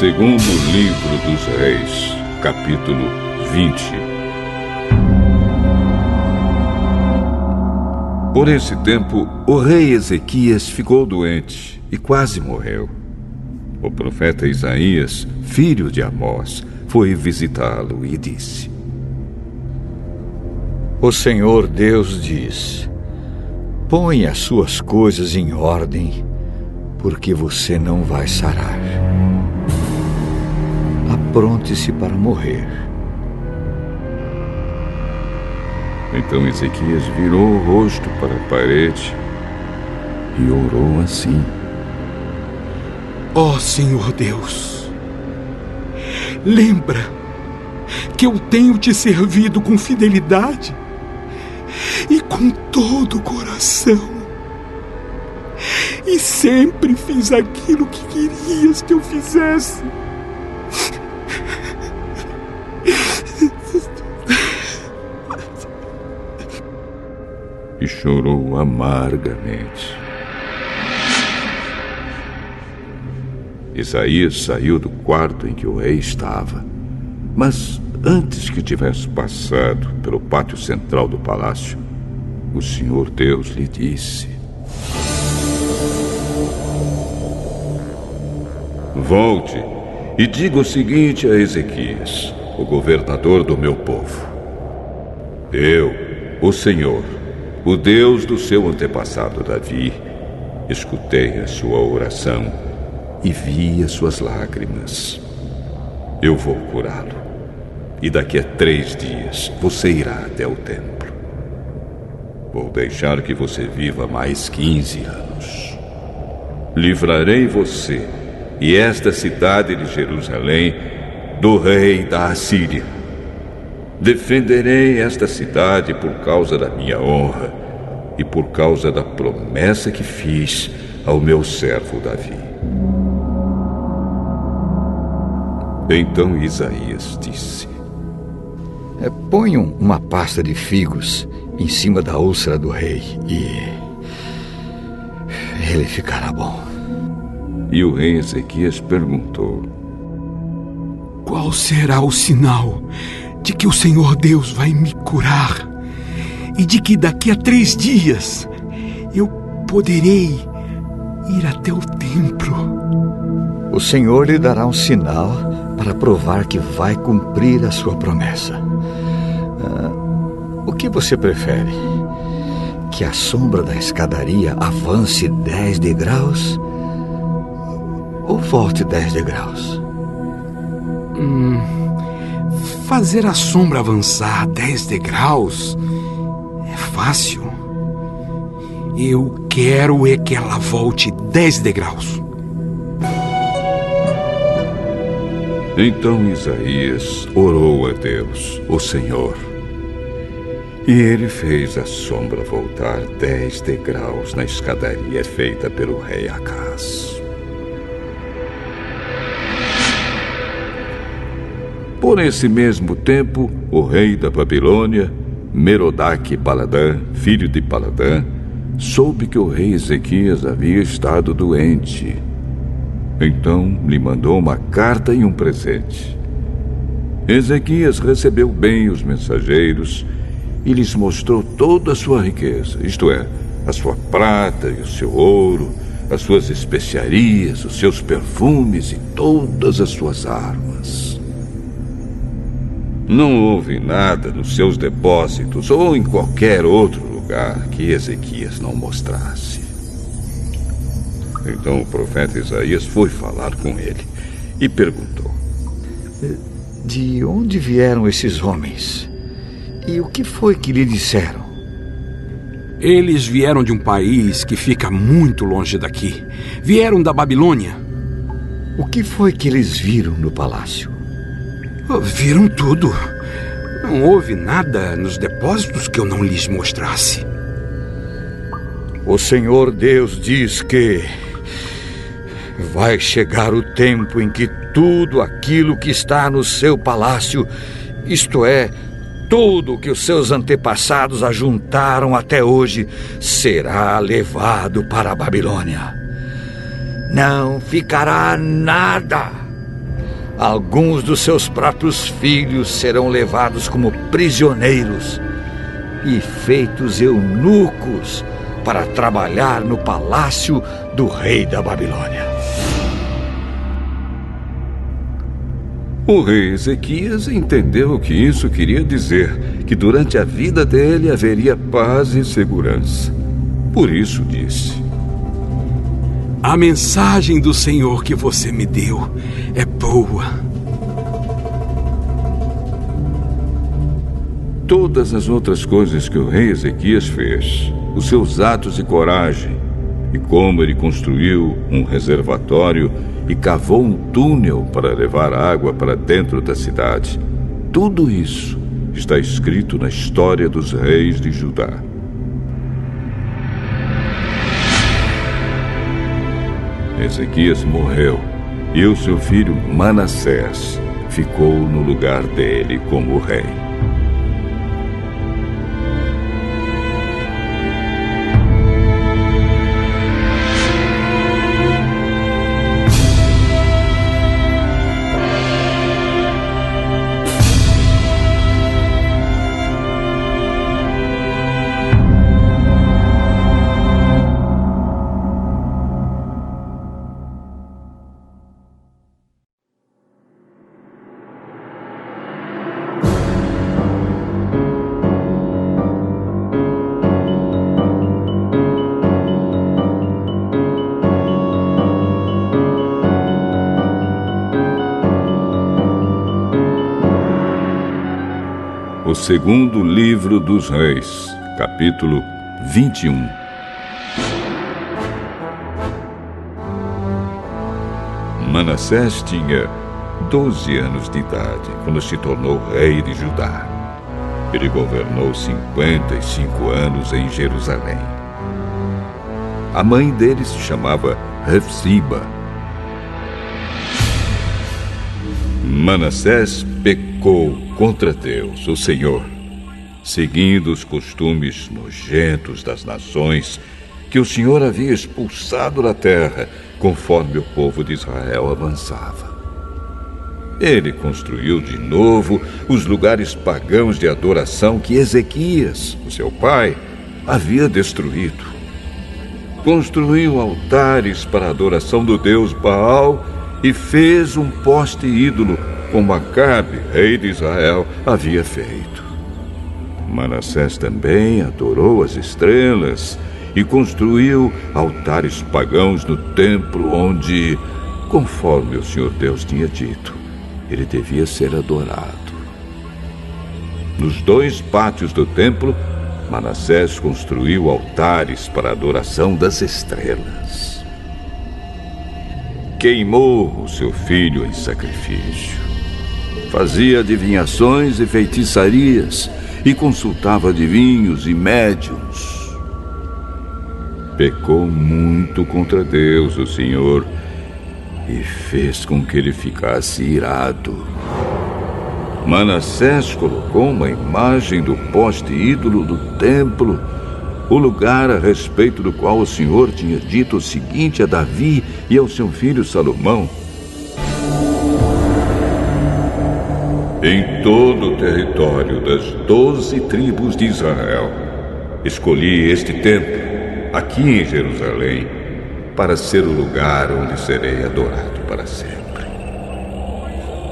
Segundo livro dos Reis, capítulo 20. Por esse tempo, o rei Ezequias ficou doente e quase morreu. O profeta Isaías, filho de Amós, foi visitá-lo e disse: O Senhor Deus diz: põe as suas coisas em ordem, porque você não vai sarar. Apronte-se para morrer. Então Ezequias virou o rosto para a parede e orou assim: Ó Senhor Deus, lembra que eu tenho te servido com fidelidade e com todo o coração, e sempre fiz aquilo que querias que eu fizesse. E chorou amargamente. Isaías saiu do quarto em que o rei estava, mas antes que tivesse passado pelo pátio central do palácio, o Senhor Deus lhe disse: Volte e diga o seguinte a Ezequias, o governador do meu povo: Eu, o Senhor, o Deus do seu antepassado Davi, escutei a sua oração e vi as suas lágrimas. Eu vou curá-lo, e daqui a 3 dias você irá até o templo. Vou deixar que você viva mais 15 anos. Livrarei você e esta cidade de Jerusalém do rei da Assíria. Defenderei esta cidade por causa da minha honra e por causa da promessa que fiz ao meu servo Davi. Então Isaías disse: Ponham uma pasta de figos em cima da úlcera do rei e ele ficará bom. E o rei Ezequias perguntou: Qual será o sinal de que o Senhor Deus vai me curar e de que daqui a 3 dias eu poderei ir até o templo? O Senhor lhe dará um sinal para provar que vai cumprir a sua promessa. O que você prefere? Que a sombra da escadaria avance 10 degraus ou volte 10 degraus? Fazer a sombra avançar 10 degraus é fácil. Eu quero é que ela volte 10 degraus. Então Isaías orou a Deus, o Senhor, e ele fez a sombra voltar 10 degraus na escadaria feita pelo rei Acaz. Por esse mesmo tempo, o rei da Babilônia, Merodach-Baladã, filho de Baladã, soube que o rei Ezequias havia estado doente. Então lhe mandou uma carta e um presente. Ezequias recebeu bem os mensageiros e lhes mostrou toda a sua riqueza, isto é, a sua prata e o seu ouro, as suas especiarias, os seus perfumes e todas as suas armas. Não houve nada nos seus depósitos ou em qualquer outro lugar que Ezequias não mostrasse. Então o profeta Isaías foi falar com ele e perguntou: De onde vieram esses homens? E o que foi que lhe disseram? Eles vieram de um país que fica muito longe daqui. Vieram da Babilônia. O que foi que eles viram no palácio? Viram tudo. Não houve nada nos depósitos que eu não lhes mostrasse. O Senhor Deus diz que vai chegar o tempo em que tudo aquilo que está no seu palácio, isto é, tudo que os seus antepassados ajuntaram até hoje, será levado para a Babilônia. Não ficará nada. alguns dos seus próprios filhos serão levados como prisioneiros e feitos eunucos para trabalhar no palácio do rei da Babilônia. O rei Ezequias entendeu que isso queria dizer que durante a vida dele haveria paz e segurança. Por isso disse: a mensagem do Senhor que você me deu é boa. Todas as outras coisas que o rei Ezequias fez, os seus atos de coragem, e como ele construiu um reservatório e cavou um túnel para levar água para dentro da cidade, tudo isso está escrito na história dos reis de Judá. Ezequias morreu e o seu filho Manassés ficou no lugar dele como rei. O segundo livro dos Reis, capítulo 21. Manassés tinha 12 anos de idade quando se tornou rei de Judá. Ele governou 55 anos em Jerusalém. A mãe dele se chamava Hefziba. Manassés pecou contra Deus, o Senhor, seguindo os costumes nojentos das nações que o Senhor havia expulsado da terra conforme o povo de Israel avançava. Ele construiu de novo os lugares pagãos de adoração que Ezequias, o seu pai, havia destruído. Construiu altares para a adoração do deus Baal e fez um poste ídolo, como Acabe, rei de Israel, havia feito. Manassés também adorou as estrelas e construiu altares pagãos no templo onde, conforme o Senhor Deus tinha dito, ele devia ser adorado. Nos 2 pátios do templo, Manassés construiu altares para a adoração das estrelas. Queimou o seu filho em sacrifício. Fazia adivinhações e feitiçarias e consultava adivinhos e médiuns. Pecou muito contra Deus, o Senhor, e fez com que ele ficasse irado. Manassés colocou uma imagem do poste ídolo do templo, o lugar a respeito do qual o Senhor tinha dito o seguinte a Davi e ao seu filho Salomão: em todo o território das 12 tribos de Israel, escolhi este templo, aqui em Jerusalém, para ser o lugar onde serei adorado para sempre.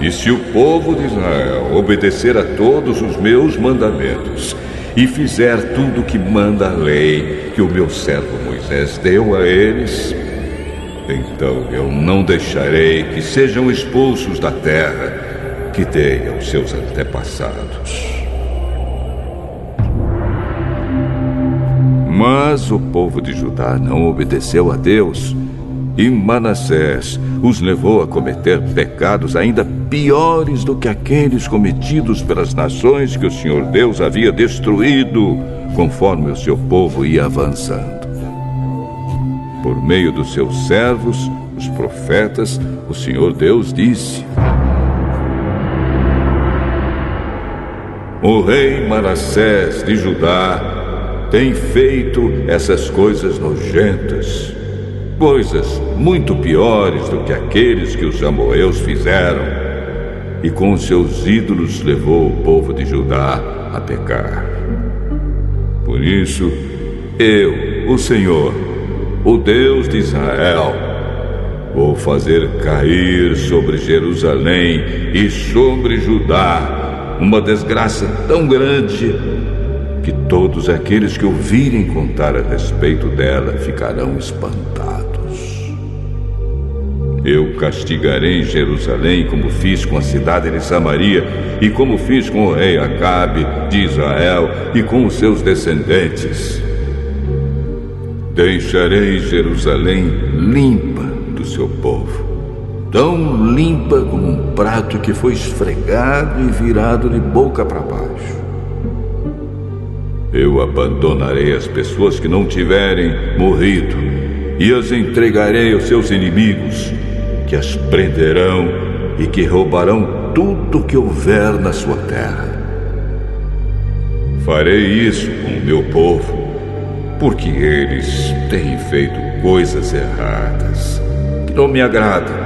E se o povo de Israel obedecer a todos os meus mandamentos e fizer tudo o que manda a lei que o meu servo Moisés deu a eles, então eu não deixarei que sejam expulsos da terra que dei aos seus antepassados. Mas o povo de Judá não obedeceu a Deus, e Manassés os levou a cometer pecados ainda piores do que aqueles cometidos pelas nações que o Senhor Deus havia destruído, conforme o seu povo ia avançando. Por meio dos seus servos, os profetas, o Senhor Deus disse: o rei Manassés de Judá tem feito essas coisas nojentas, coisas muito piores do que aqueles que os amorreus fizeram, e com os seus ídolos levou o povo de Judá a pecar. Por isso, eu, o Senhor, o Deus de Israel, vou fazer cair sobre Jerusalém e sobre Judá uma desgraça tão grande que todos aqueles que ouvirem contar a respeito dela ficarão espantados. Eu castigarei Jerusalém como fiz com a cidade de Samaria e como fiz com o rei Acabe de Israel e com os seus descendentes. Deixarei Jerusalém limpa do seu povo, tão limpa como um prato que foi esfregado e virado de boca para baixo. Eu abandonarei as pessoas que não tiverem morrido e as entregarei aos seus inimigos, que as prenderão e que roubarão tudo que houver na sua terra. Farei isso com o meu povo, porque eles têm feito coisas erradas que não me agradam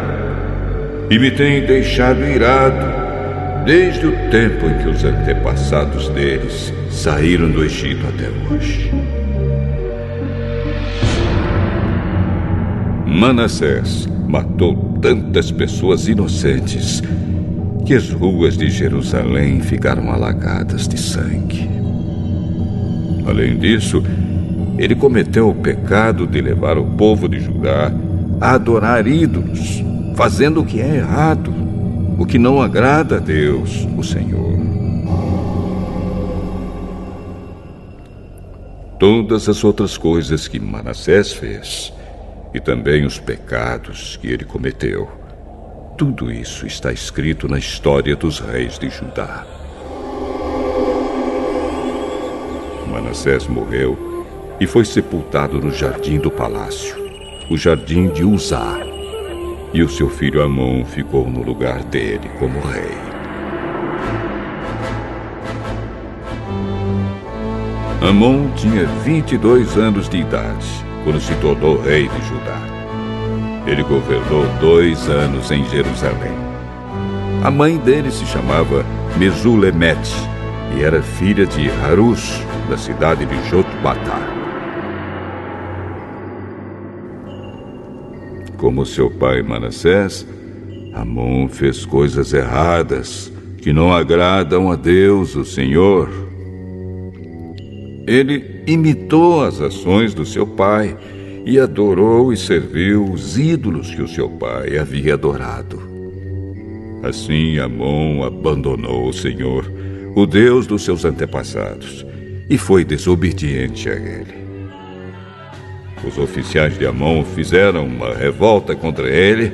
e me têm deixado irado desde o tempo em que os antepassados deles saíram do Egito até hoje. Manassés matou tantas pessoas inocentes que as ruas de Jerusalém ficaram alagadas de sangue. Além disso, ele cometeu o pecado de levar o povo de Judá a adorar ídolos, fazendo o que é errado, o que não agrada a Deus, o Senhor. Todas as outras coisas que Manassés fez, e também os pecados que ele cometeu, tudo isso está escrito na história dos reis de Judá. Manassés morreu e foi sepultado no jardim do palácio, o jardim de Uzá, e o seu filho Amon ficou no lugar dele como rei. Amon tinha 22 anos de idade quando se tornou rei de Judá. Ele governou 2 anos em Jerusalém. A mãe dele se chamava Mesulemete e era filha de Harus, da cidade de Jotbatá. Como seu pai Manassés, Amon fez coisas erradas que não agradam a Deus, o Senhor. Ele imitou as ações do seu pai e adorou e serviu os ídolos que o seu pai havia adorado. Assim, Amon abandonou o Senhor, o Deus dos seus antepassados, e foi desobediente a ele. Os oficiais de Amon fizeram uma revolta contra ele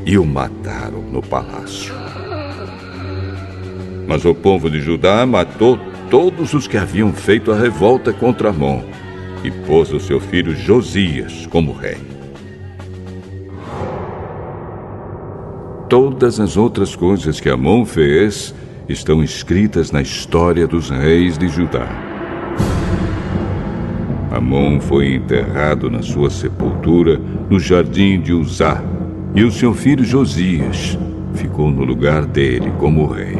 e o mataram no palácio. Mas o povo de Judá matou todos os que haviam feito a revolta contra Amon e pôs o seu filho Josias como rei. Todas as outras coisas que Amon fez estão escritas na história dos reis de Judá. Amon foi enterrado na sua sepultura no jardim de Uzá, e o seu filho Josias ficou no lugar dele como rei.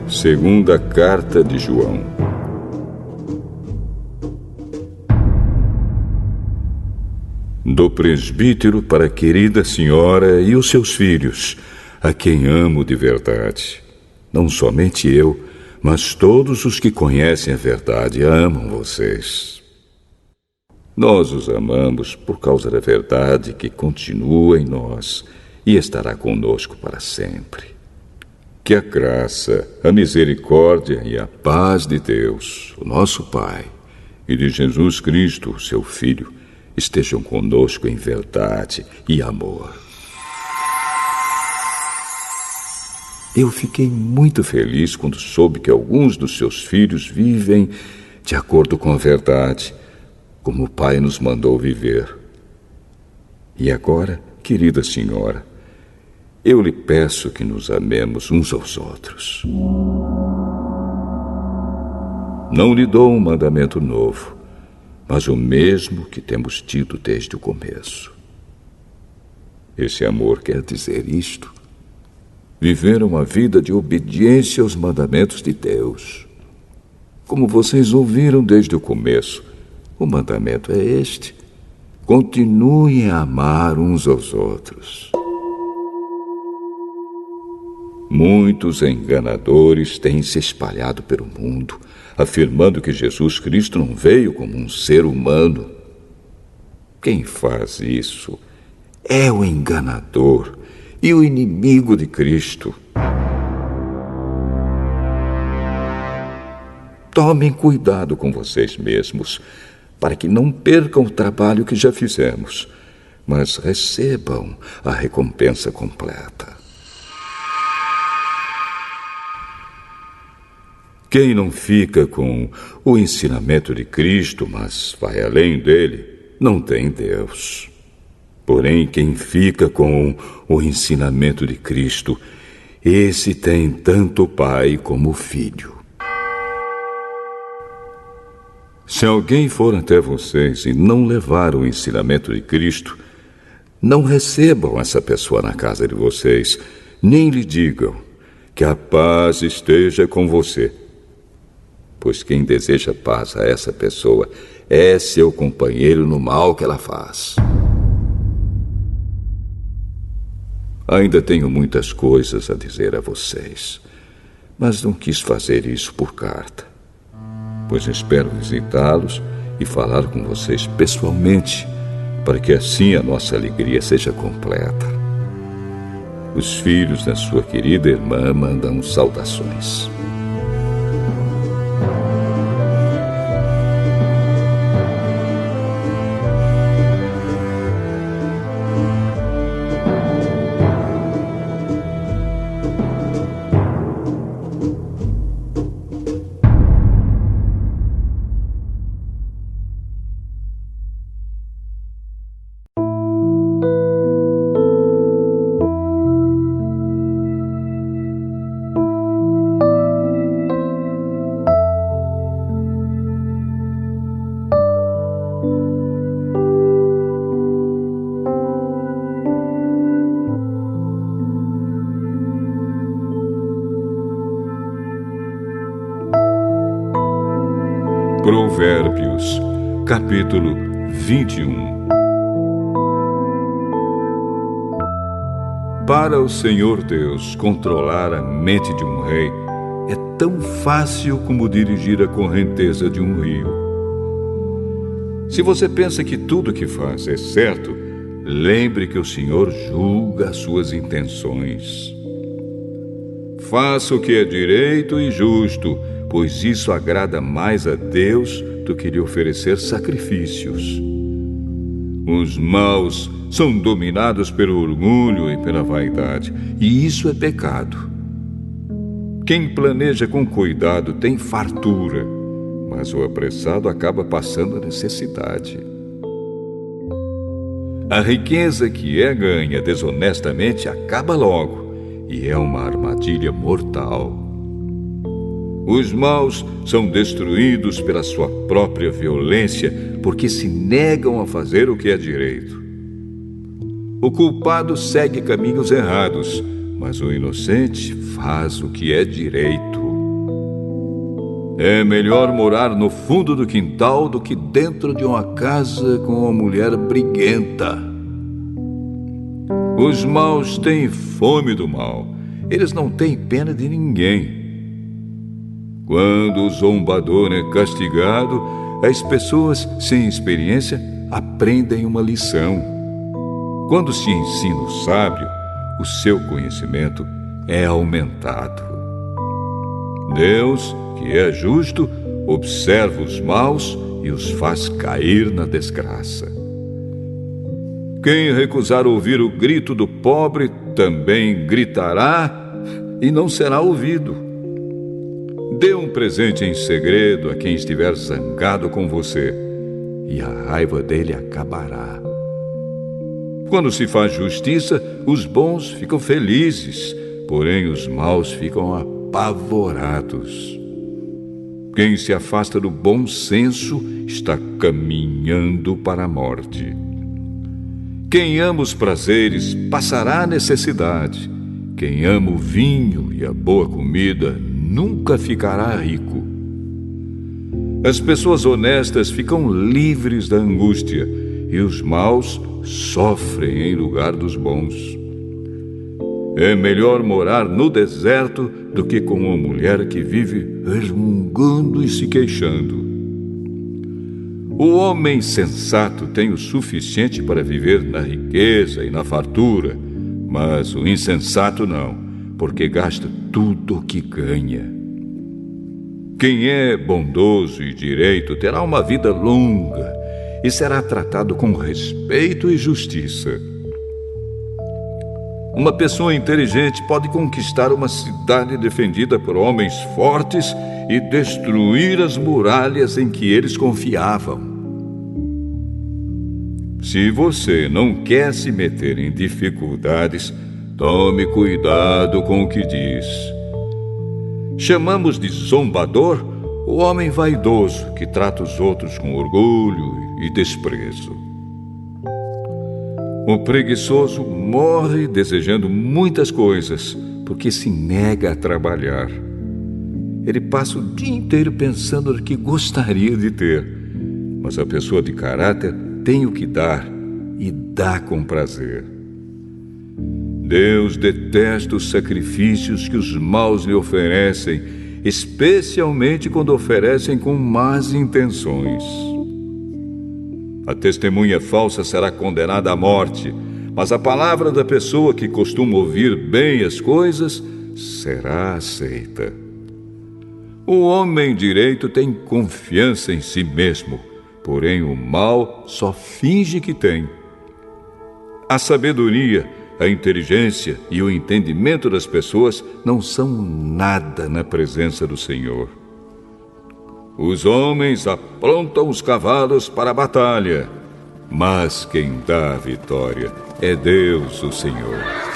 Segunda Carta de João. Do presbítero para a querida senhora e os seus filhos, a quem amo de verdade. Não somente eu, mas todos os que conhecem a verdade amam vocês. Nós os amamos por causa da verdade que continua em nós e estará conosco para sempre. Que a graça, a misericórdia e a paz de Deus, o nosso Pai, e de Jesus Cristo, seu Filho, estejam conosco em verdade e amor. Eu fiquei muito feliz quando soube que alguns dos seus filhos vivem de acordo com a verdade, como o Pai nos mandou viver. E agora, querida senhora, eu lhe peço que nos amemos uns aos outros. Não lhe dou um mandamento novo, mas o mesmo que temos tido desde o começo. Esse amor quer dizer isto: viver uma vida de obediência aos mandamentos de Deus. Como vocês ouviram desde o começo, o mandamento é este: continuem a amar uns aos outros. Muitos enganadores têm se espalhado pelo mundo, afirmando que Jesus Cristo não veio como um ser humano. Quem faz isso é o enganador e o inimigo de Cristo. Tomem cuidado com vocês mesmos, para que não percam o trabalho que já fizemos, mas recebam a recompensa completa. Quem não fica com o ensinamento de Cristo, mas vai além dele, não tem Deus. Porém, quem fica com o ensinamento de Cristo, esse tem tanto o Pai como o Filho. Se alguém for até vocês e não levar o ensinamento de Cristo, não recebam essa pessoa na casa de vocês, nem lhe digam que a paz esteja com você. Pois quem deseja paz a essa pessoa é seu companheiro no mal que ela faz. Ainda tenho muitas coisas a dizer a vocês, mas não quis fazer isso por carta, pois espero visitá-los e falar com vocês pessoalmente, para que assim a nossa alegria seja completa. Os filhos da sua querida irmã mandam saudações. Provérbios, capítulo 21. Para o Senhor Deus controlar a mente de um rei é tão fácil como dirigir a correnteza de um rio. Se você pensa que tudo que faz é certo, lembre que o Senhor julga as suas intenções. Faça o que é direito e justo, pois isso agrada mais a Deus do que lhe oferecer sacrifícios. Os maus são dominados pelo orgulho e pela vaidade, e isso é pecado. Quem planeja com cuidado tem fartura, mas o apressado acaba passando necessidade. A riqueza que é ganha desonestamente acaba logo, e é uma armadilha mortal. Os maus são destruídos pela sua própria violência porque se negam a fazer o que é direito. O culpado segue caminhos errados, mas o inocente faz o que é direito. É melhor morar no fundo do quintal do que dentro de uma casa com uma mulher briguenta. Os maus têm fome do mal. Eles não têm pena de ninguém. Quando o zombador é castigado, as pessoas sem experiência aprendem uma lição. Quando se ensina o sábio, o seu conhecimento é aumentado. Deus, que é justo, observa os maus e os faz cair na desgraça. Quem recusar ouvir o grito do pobre também gritará e não será ouvido. Dê um presente em segredo a quem estiver zangado com você, e a raiva dele acabará. Quando se faz justiça, os bons ficam felizes, porém os maus ficam apavorados. Quem se afasta do bom senso está caminhando para a morte. Quem ama os prazeres passará a necessidade. Quem ama o vinho e a boa comida nunca ficará rico. As pessoas honestas ficam livres da angústia e os maus sofrem em lugar dos bons. É melhor morar no deserto do que com uma mulher que vive resmungando e se queixando. O homem sensato tem o suficiente para viver na riqueza e na fartura, mas o insensato não, porque gasta tudo o que ganha. Quem é bondoso e direito terá uma vida longa e será tratado com respeito e justiça. Uma pessoa inteligente pode conquistar uma cidade defendida por homens fortes e destruir as muralhas em que eles confiavam. Se você não quer se meter em dificuldades, tome cuidado com o que diz. Chamamos de zombador o homem vaidoso que trata os outros com orgulho e desprezo. O preguiçoso morre desejando muitas coisas porque se nega a trabalhar. Ele passa o dia inteiro pensando no que gostaria de ter, mas a pessoa de caráter tem o que dar e dá com prazer. Deus detesta os sacrifícios que os maus lhe oferecem, especialmente quando oferecem com más intenções. A testemunha falsa será condenada à morte, mas a palavra da pessoa que costuma ouvir bem as coisas será aceita. O homem direito tem confiança em si mesmo, porém o mal só finge que tem. A sabedoria, a inteligência e o entendimento das pessoas não são nada na presença do Senhor. Os homens aprontam os cavalos para a batalha, mas quem dá a vitória é Deus, o Senhor.